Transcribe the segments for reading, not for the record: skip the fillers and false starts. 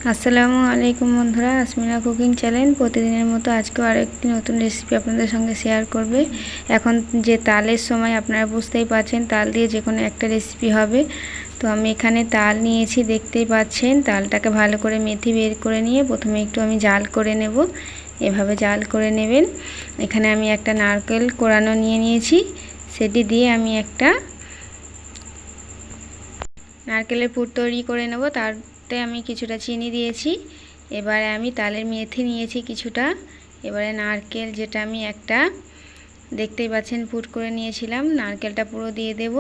আসসালামু আলাইকুম বন্ধুরা, আসমিনা কুকিং চ্যানেল প্রতিদিনের মতো আজকেও আরেকটি নতুন রেসিপি আপনাদের সঙ্গে শেয়ার করবে। এখন যে তালের সময় আপনারা বুঝতেই পারছেন, তাল দিয়ে যে কোনো একটা রেসিপি হবে। তো আমি এখানে তাল নিয়েছি, দেখতেই পাচ্ছেন। তালটাকে ভালো করে মেথি বের করে নিয়ে প্রথমে একটু আমি জাল করে নেব। এভাবে জাল করে নেবেন। এখানে আমি একটা নারকেল কোড়ানো নিয়ে নিয়েছি, সেটি দিয়ে আমি একটা নারকেলের পুর তৈরি করে নেব। তাতে আমি কিছুটা চিনি দিয়েছি। এবারে আমি তালের মেথি নিয়েছি কিছুটা। এবারে নারকেল, যেটা আমি একটা দেখতেই পাচ্ছেন পুর করে নিয়েছিলাম, নারকেলটা পুরো দিয়ে দেব।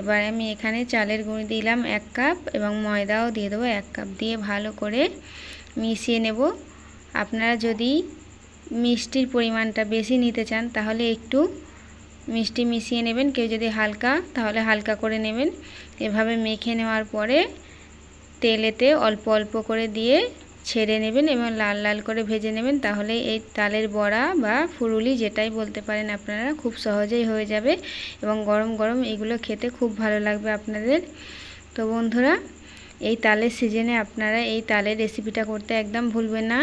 এবার আমি এখানে চালের গুঁড়ি দিলাম 1 কাপ এবং ময়দাও দিয়ে দেবো 1 কাপ, দিয়ে ভালো করে মিশিয়ে নেব। আপনারা যদি মিষ্টির পরিমাণটা বেশি নিতে চান তাহলে একটু মিষ্টি মিশিয়ে নেবেন, কেউ যদি হালকা তাহলে হালকা করে নেবেন। এভাবে মেখে নেওয়ার পরে তেলেতে অল্প অল্প করে দিয়ে ছেড়ে নেবেন এবং লাল লাল করে ভেজে নেবেন। তাহলে এই তালের বড়া বা ফুরুলি যেটাই বলতে পারেন আপনারা, খুব সহজেই হয়ে যাবে এবং গরম গরম এগুলো খেতে খুব ভালো লাগবে আপনাদের। তো বন্ধুরা, এই তালের সিজনে আপনারা এই তালের রেসিপিটা করতে একদম ভুলবেন না।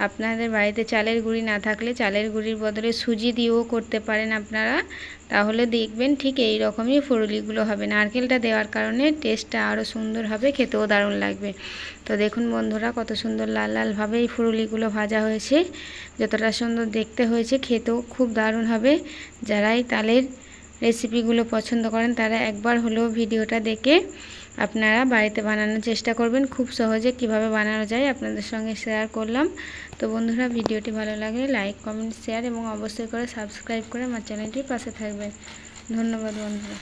আপনাদের বাড়িতে চালের গুঁড়ি না থাকলে চালের গুঁড়ির বদলে সুজি দিয়েও করতে পারেন আপনারা, তাহলে দেখবেন ঠিক এই রকমই ফুরুলিগুলো হবে। নারকেলটা দেওয়ার কারণে টেস্টটা আরও সুন্দর হবে, খেতেও দারুণ লাগবে। তো দেখুন বন্ধুরা, কত সুন্দর লাল লালভাবে এই ফুরুলিগুলো ভাজা হয়েছে। যতটা সুন্দর দেখতে হয়েছে, খেতেও খুব দারুণ হবে। যারাই তালের রেসিপিগুলো পছন্দ করেন তারা একবার হলেও ভিডিওটা দেখে আপনারা বাড়িতে বানানোর চেষ্টা করবেন। খুব সহজে কিভাবে বানানো যায় আপনাদের সঙ্গে শেয়ার করলাম। তো বন্ধুরা, ভিডিওটি ভালো লাগলে লাইক, কমেন্ট, শেয়ার এবং অবশ্যই করে সাবস্ক্রাইব করে আমার চ্যানেলটির পাশে থাকবেন। ধন্যবাদ বন্ধুরা।